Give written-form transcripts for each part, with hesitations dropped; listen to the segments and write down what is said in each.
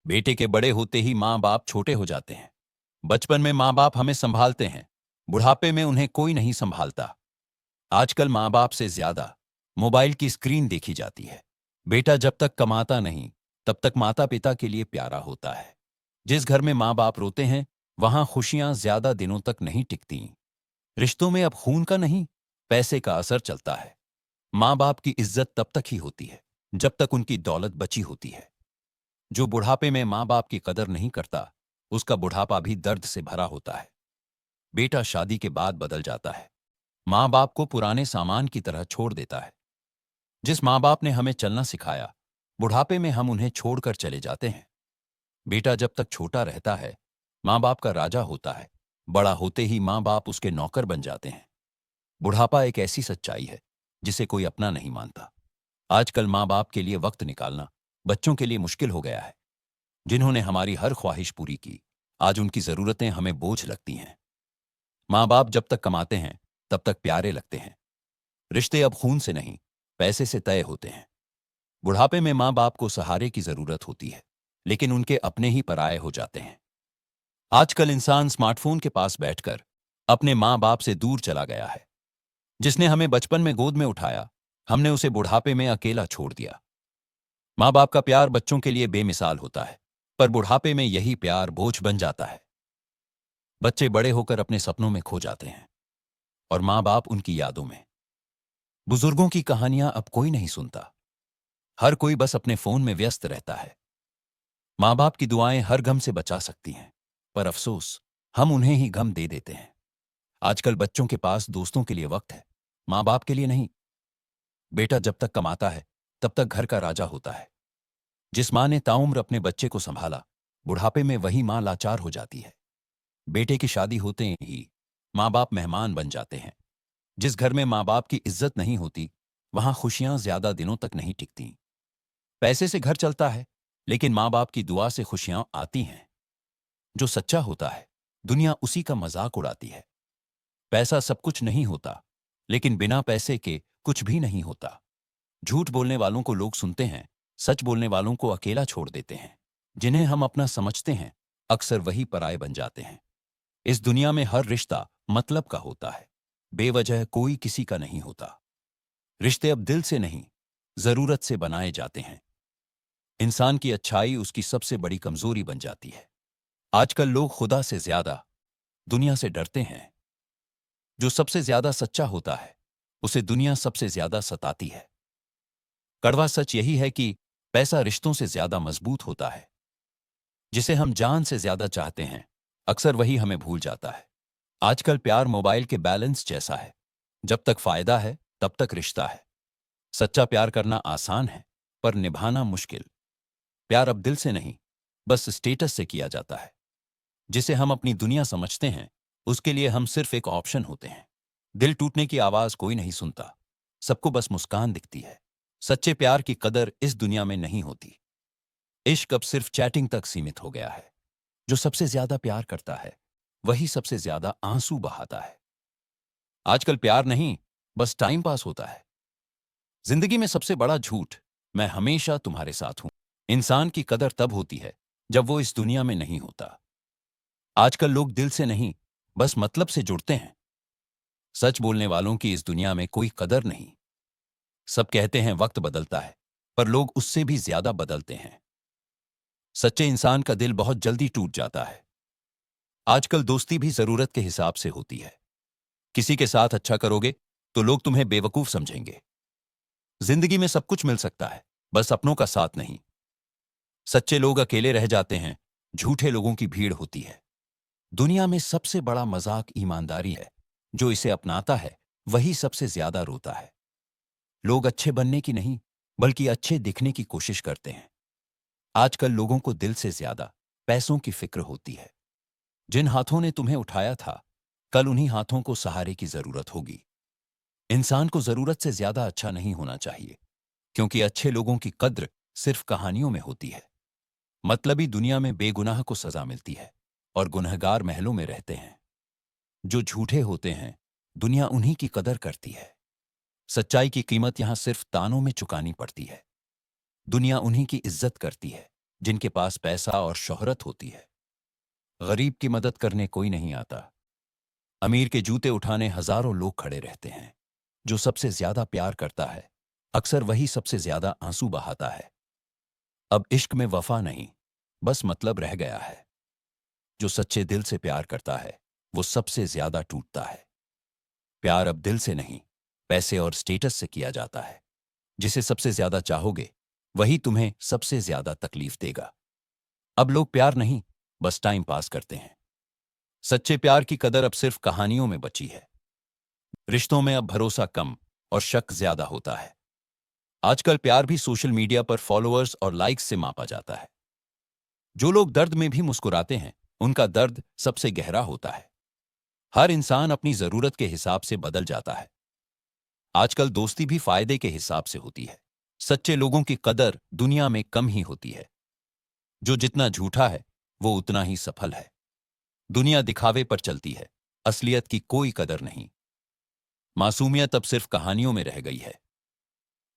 बेटे के बड़े होते ही माँ बाप छोटे हो जाते हैं। बचपन में माँ बाप हमें संभालते हैं, बुढ़ापे में उन्हें कोई नहीं संभालता। आजकल माँ बाप से ज्यादा मोबाइल की स्क्रीन देखी जाती है। बेटा जब तक कमाता नहीं, तब तक माता पिता के लिए प्यारा होता है। जिस घर में माँ बाप रोते हैं, वहां खुशियां ज्यादा दिनों तक नहीं टिकती। रिश्तों में अब खून का नहीं, पैसे का असर चलता है। माँ बाप की इज्जत तब तक ही होती है जब तक उनकी दौलत बची होती है। जो बुढ़ापे में माँ बाप की कदर नहीं करता, उसका बुढ़ापा भी दर्द से भरा होता है। बेटा शादी के बाद बदल जाता है, माँ बाप को पुराने सामान की तरह छोड़ देता है। जिस माँ बाप ने हमें चलना सिखाया, बुढ़ापे में हम उन्हें छोड़कर चले जाते हैं। बेटा जब तक छोटा रहता है, माँ बाप का राजा होता है। बड़ा होते ही माँ बाप उसके नौकर बन जाते हैं। बुढ़ापा एक ऐसी सच्चाई है जिसे कोई अपना नहीं मानता। आजकल माँ बाप के लिए वक्त निकालना बच्चों के लिए मुश्किल हो गया है। जिन्होंने हमारी हर ख्वाहिश पूरी की, आज उनकी जरूरतें हमें बोझ लगती हैं। माँ बाप जब तक कमाते हैं, तब तक प्यारे लगते हैं। रिश्ते अब खून से नहीं, पैसे से तय होते हैं। बुढ़ापे में माँ बाप को सहारे की जरूरत होती है, लेकिन उनके अपने ही पराये हो जाते हैं। आजकल इंसान स्मार्टफोन के पास बैठकर अपने माँ बाप से दूर चला गया है। जिसने हमें बचपन में गोद में उठाया, हमने उसे बुढ़ापे में अकेला छोड़ दिया। माँ बाप का प्यार बच्चों के लिए बेमिसाल होता है, पर बुढ़ापे में यही प्यार बोझ बन जाता है। बच्चे बड़े होकर अपने सपनों में खो जाते हैं और माँ बाप उनकी यादों में। बुजुर्गों की कहानियां अब कोई नहीं सुनता। हर कोई बस अपने फोन में व्यस्त रहता है। माँ बाप की दुआएं हर गम से बचा सकती हैं, पर अफसोस, हम उन्हें ही गम दे देते हैं। आजकल बच्चों के पास दोस्तों के लिए वक्त है, माँ बाप के लिए नहीं। बेटा जब तक कमाता है, तब तक घर का राजा होता है। जिस माँ ने ताउम्र अपने बच्चे को संभाला, बुढ़ापे में वही माँ लाचार हो जाती है। बेटे की शादी होते ही माँ बाप मेहमान बन जाते हैं। जिस घर में माँ बाप की इज्जत नहीं होती, वहां खुशियां ज्यादा दिनों तक नहीं टिकती। पैसे से घर चलता है, लेकिन माँ बाप की दुआ से खुशियां आती हैं। जो सच्चा होता है, दुनिया उसी का मजाक उड़ाती है। पैसा सब कुछ नहीं होता, लेकिन बिना पैसे के कुछ भी नहीं होता। झूठ बोलने वालों को लोग सुनते हैं, सच बोलने वालों को अकेला छोड़ देते हैं। जिन्हें हम अपना समझते हैं, अक्सर वही पराये बन जाते हैं। इस दुनिया में हर रिश्ता मतलब का होता है, बेवजह कोई किसी का नहीं होता। रिश्ते अब दिल से नहीं, जरूरत से बनाए जाते हैं। इंसान की अच्छाई उसकी सबसे बड़ी कमजोरी बन जाती है। आजकल लोग खुदा से ज्यादा दुनिया से डरते हैं। जो सबसे ज्यादा सच्चा होता है, उसे दुनिया सबसे ज्यादा सताती है। कड़वा सच यही है कि पैसा रिश्तों से ज्यादा मजबूत होता है। जिसे हम जान से ज्यादा चाहते हैं, अक्सर वही हमें भूल जाता है। आजकल प्यार मोबाइल के बैलेंस जैसा है, जब तक फायदा है तब तक रिश्ता है। सच्चा प्यार करना आसान है, पर निभाना मुश्किल। प्यार अब दिल से नहीं, बस स्टेटस से किया जाता है। जिसे हम अपनी दुनिया समझते हैं, उसके लिए हम सिर्फ एक ऑप्शन होते हैं। दिल टूटने की आवाज कोई नहीं सुनता, सबको बस मुस्कान दिखती है। सच्चे प्यार की कदर इस दुनिया में नहीं होती। इश्क अब सिर्फ चैटिंग तक सीमित हो गया है। जो सबसे ज्यादा प्यार करता है, वही सबसे ज्यादा आंसू बहाता है। आजकल प्यार नहीं, बस टाइम पास होता है। जिंदगी में सबसे बड़ा झूठ, मैं हमेशा तुम्हारे साथ हूं। इंसान की कदर तब होती है जब वो इस दुनिया में नहीं होता। आजकल लोग दिल से नहीं, बस मतलब से जुड़ते हैं। सच बोलने वालों की इस दुनिया में कोई कदर नहीं। सब कहते हैं वक्त बदलता है, पर लोग उससे भी ज्यादा बदलते हैं। सच्चे इंसान का दिल बहुत जल्दी टूट जाता है। आजकल दोस्ती भी जरूरत के हिसाब से होती है। किसी के साथ अच्छा करोगे तो लोग तुम्हें बेवकूफ समझेंगे। जिंदगी में सब कुछ मिल सकता है, बस अपनों का साथ नहीं। सच्चे लोग अकेले रह जाते हैं, झूठे लोगों की भीड़ होती है। दुनिया में सबसे बड़ा मजाक ईमानदारी है। जो इसे अपनाता है, वही सबसे ज्यादा रोता है। लोग अच्छे बनने की नहीं, बल्कि अच्छे दिखने की कोशिश करते हैं। आजकल लोगों को दिल से ज्यादा पैसों की फिक्र होती है। जिन हाथों ने तुम्हें उठाया था, कल उन्हीं हाथों को सहारे की जरूरत होगी। इंसान को जरूरत से ज्यादा अच्छा नहीं होना चाहिए, क्योंकि अच्छे लोगों की कद्र सिर्फ कहानियों में होती है। मतलबी दुनिया में बेगुनाह को सजा मिलती है और गुनहगार महलों में रहते हैं। जो झूठे होते हैं, दुनिया उन्हीं की कदर करती है। सच्चाई की कीमत यहां सिर्फ तानों में चुकानी पड़ती है। दुनिया उन्हीं की इज्जत करती है जिनके पास पैसा और शोहरत होती है। गरीब की मदद करने कोई नहीं आता। अमीर के जूते उठाने हजारों लोग खड़े रहते हैं। जो सबसे ज्यादा प्यार करता है अक्सर वही सबसे ज्यादा आंसू बहाता है। अब इश्क में वफा नहीं, बस मतलब रह गया है। जो सच्चे दिल से प्यार करता है वो सबसे ज्यादा टूटता है। प्यार अब दिल से नहीं, पैसे और स्टेटस से किया जाता है। जिसे सबसे ज्यादा चाहोगे वही तुम्हें सबसे ज्यादा तकलीफ देगा। अब लोग प्यार नहीं, बस टाइम पास करते हैं। सच्चे प्यार की कदर अब सिर्फ कहानियों में बची है। रिश्तों में अब भरोसा कम और शक ज्यादा होता है। आजकल प्यार भी सोशल मीडिया पर फॉलोअर्स और लाइक्स से मापा जाता है। जो लोग दर्द में भी मुस्कुराते हैं उनका दर्द सबसे गहरा होता है। हर इंसान अपनी जरूरत के हिसाब से बदल जाता है। आजकल दोस्ती भी फायदे के हिसाब से होती है। सच्चे लोगों की कदर दुनिया में कम ही होती है। जो जितना झूठा है वो उतना ही सफल है। दुनिया दिखावे पर चलती है, असलियत की कोई कदर नहीं। मासूमियत अब सिर्फ कहानियों में रह गई है।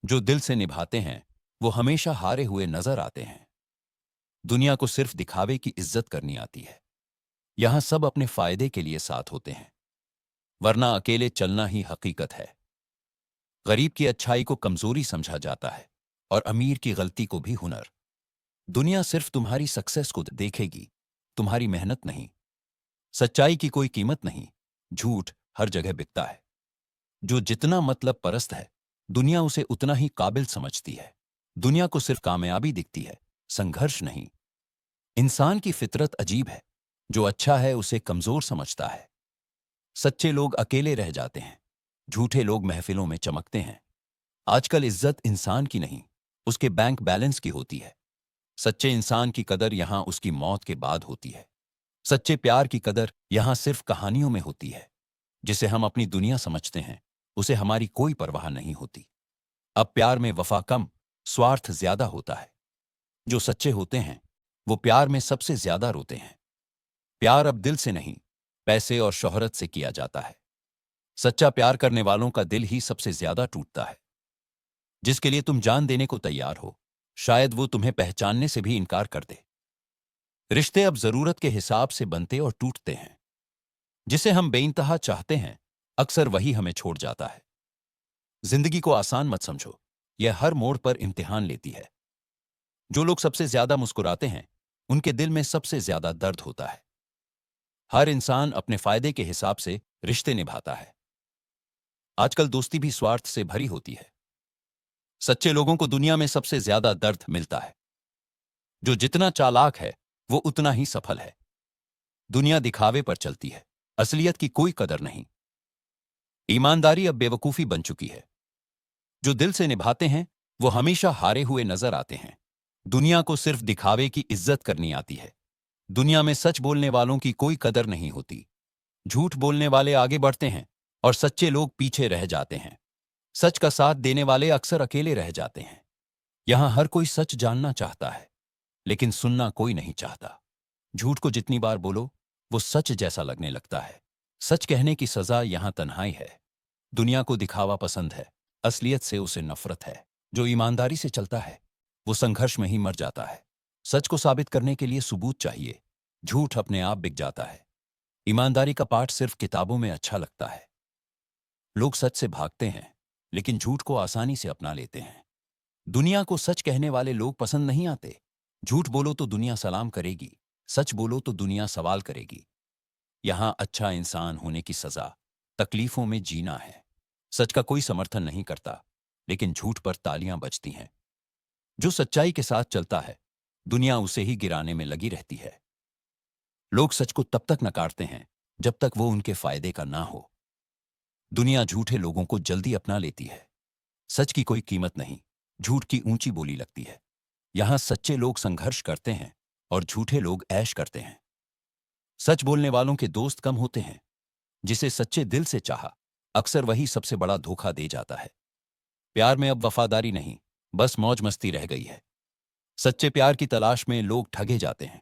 जो दिल से निभाते हैं वो हमेशा हारे हुए नजर आते हैं। दुनिया को सिर्फ दिखावे की इज्जत करनी आती है। यहां सब अपने फायदे के लिए साथ होते हैं, वरना अकेले चलना ही हकीकत है। गरीब की अच्छाई को कमजोरी समझा जाता है और अमीर की गलती को भी हुनर। दुनिया सिर्फ तुम्हारी सक्सेस को देखेगी, तुम्हारी मेहनत नहीं। सच्चाई की कोई कीमत नहीं, झूठ हर जगह बिकता है। जो जितना मतलब परस्त है दुनिया उसे उतना ही काबिल समझती है। दुनिया को सिर्फ कामयाबी दिखती है, संघर्ष नहीं। इंसान की फितरत अजीब है, जो अच्छा है उसे कमजोर समझता है। सच्चे लोग अकेले रह जाते हैं, झूठे लोग महफिलों में चमकते हैं। आजकल इज्जत इंसान की नहीं, उसके बैंक बैलेंस की होती है। सच्चे इंसान की कदर यहां उसकी मौत के बाद होती है। सच्चे प्यार की कदर यहां सिर्फ कहानियों में होती है। जिसे हम अपनी दुनिया समझते हैं उसे हमारी कोई परवाह नहीं होती। अब प्यार में वफा कम, स्वार्थ ज्यादा होता है। जो सच्चे होते हैं वो प्यार में सबसे ज्यादा रोते हैं। प्यार अब दिल से नहीं, पैसे और शोहरत से किया जाता है। सच्चा प्यार करने वालों का दिल ही सबसे ज्यादा टूटता है। जिसके लिए तुम जान देने को तैयार हो शायद वो तुम्हें पहचानने से भी इनकार कर दे। रिश्ते अब जरूरत के हिसाब से बनते और टूटते हैं। जिसे हम बेइंतहा चाहते हैं अक्सर वही हमें छोड़ जाता है। जिंदगी को आसान मत समझो, यह हर मोड़ पर इम्तिहान लेती है। जो लोग सबसे ज्यादा मुस्कुराते हैं उनके दिल में सबसे ज्यादा दर्द होता है। हर इंसान अपने फायदे के हिसाब से रिश्ते निभाता है। आजकल दोस्ती भी स्वार्थ से भरी होती है। सच्चे लोगों को दुनिया में सबसे ज्यादा दर्द मिलता है। जो जितना चालाक है वो उतना ही सफल है। दुनिया दिखावे पर चलती है, असलियत की कोई कदर नहीं। ईमानदारी अब बेवकूफी बन चुकी है। जो दिल से निभाते हैं वो हमेशा हारे हुए नजर आते हैं। दुनिया को सिर्फ दिखावे की इज्जत करनी आती है। दुनिया में सच बोलने वालों की कोई कदर नहीं होती। झूठ बोलने वाले आगे बढ़ते हैं और सच्चे लोग पीछे रह जाते हैं। सच का साथ देने वाले अक्सर अकेले रह जाते हैं। यहां हर कोई सच जानना चाहता है लेकिन सुनना कोई नहीं चाहता। झूठ को जितनी बार बोलो वो सच जैसा लगने लगता है। सच कहने की सजा यहां तन्हाई है। दुनिया को दिखावा पसंद है, असलियत से उसे नफरत है। जो ईमानदारी से चलता है वो संघर्ष में ही मर जाता है। सच को साबित करने के लिए सबूत चाहिए, झूठ अपने आप बिक जाता है। ईमानदारी का पाठ सिर्फ किताबों में अच्छा लगता है। लोग सच से भागते हैं लेकिन झूठ को आसानी से अपना लेते हैं। दुनिया को सच कहने वाले लोग पसंद नहीं आते। झूठ बोलो तो दुनिया सलाम करेगी, सच बोलो तो दुनिया सवाल करेगी। यहां अच्छा इंसान होने की सजा तकलीफों में जीना है। सच का कोई समर्थन नहीं करता लेकिन झूठ पर तालियां बजती हैं। जो सच्चाई के साथ चलता है दुनिया उसे ही गिराने में लगी रहती है। लोग सच को तब तक नकारते हैं जब तक वो उनके फायदे का ना हो। दुनिया झूठे लोगों को जल्दी अपना लेती है। सच की कोई कीमत नहीं, झूठ की ऊंची बोली लगती है। यहां सच्चे लोग संघर्ष करते हैं और झूठे लोग ऐश करते हैं। सच बोलने वालों के दोस्त कम होते हैं। जिसे सच्चे दिल से चाहा अक्सर वही सबसे बड़ा धोखा दे जाता है। प्यार में अब वफादारी नहीं, बस मौज मस्ती रह गई है। सच्चे प्यार की तलाश में लोग ठगे जाते हैं।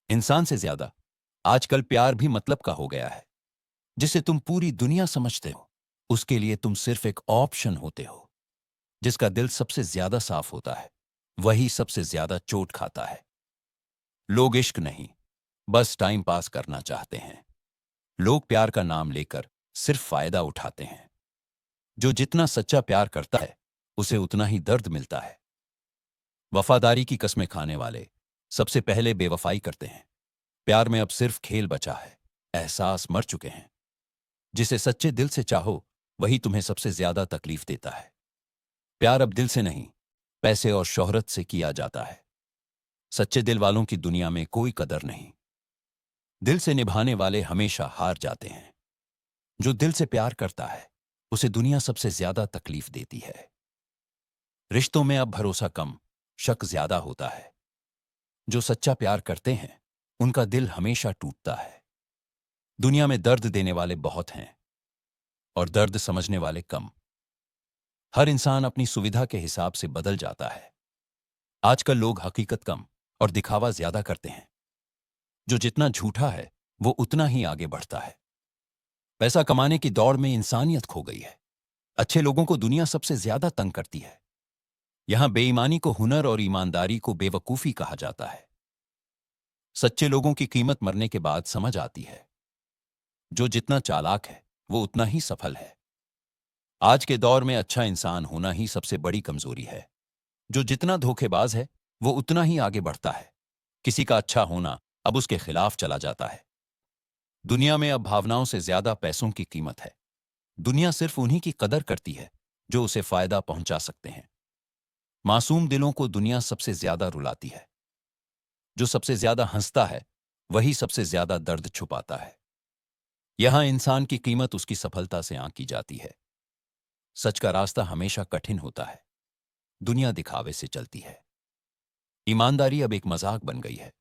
इंसान से ज्यादा आजकल प्यार भी मतलब का हो गया है। जिसे तुम पूरी दुनिया समझते हो उसके लिए तुम सिर्फ एक ऑप्शन होते हो। जिसका दिल सबसे ज्यादा साफ होता है वही सबसे ज्यादा चोट खाता है। लोग इश्क नहीं, बस टाइम पास करना चाहते हैं। लोग प्यार का नाम लेकर सिर्फ फायदा उठाते हैं। जो जितना सच्चा प्यार करता है, उसे उतना ही दर्द मिलता है। वफादारी की कस्में खाने वाले सबसे पहले बेवफाई करते हैं। प्यार में अब सिर्फ खेल बचा है, एहसास मर चुके हैं। जिसे सच्चे दिल से चाहो, वही तुम्हें सबसे ज्यादा तकलीफ देता है। प्यार अब दिल से नहीं, पैसे और शोहरत से किया जाता है। सच्चे दिल वालों की दुनिया में कोई कदर नहीं। दिल से निभाने वाले हमेशा हार जाते हैं। जो दिल से प्यार करता है, उसे दुनिया सबसे ज्यादा तकलीफ देती है। रिश्तों में अब भरोसा कम, शक ज्यादा होता है। जो सच्चा प्यार करते हैं, उनका दिल हमेशा टूटता है। दुनिया में दर्द देने वाले बहुत हैं और दर्द समझने वाले कम। हर इंसान अपनी सुविधा के हिसाब से बदल जाता है। आजकल लोग हकीकत कम और दिखावा ज्यादा करते हैं। जो जितना झूठा है, वो उतना ही आगे बढ़ता है। पैसा कमाने की दौड़ में इंसानियत खो गई है। अच्छे लोगों को दुनिया सबसे ज्यादा तंग करती है। यहां बेईमानी को हुनर और ईमानदारी को बेवकूफी कहा जाता है। सच्चे लोगों की कीमत मरने के बाद समझ आती है। जो जितना चालाक है, वो उतना ही सफल है। आज के दौर में अच्छा इंसान होना ही सबसे बड़ी कमजोरी है। जो जितना धोखेबाज है, वो उतना ही आगे बढ़ता है। किसी का अच्छा होना अब उसके खिलाफ चला जाता है। दुनिया में अब भावनाओं से ज्यादा पैसों की कीमत है। दुनिया सिर्फ उन्हीं की कदर करती है जो उसे फायदा पहुंचा सकते हैं। मासूम दिलों को दुनिया सबसे ज्यादा रुलाती है। जो सबसे ज्यादा हंसता है, वही सबसे ज्यादा दर्द छुपाता है। यहां इंसान की कीमत उसकी सफलता से आंकी जाती है। सच का रास्ता हमेशा कठिन होता है। दुनिया दिखावे से चलती है। ईमानदारी अब एक मजाक बन गई है।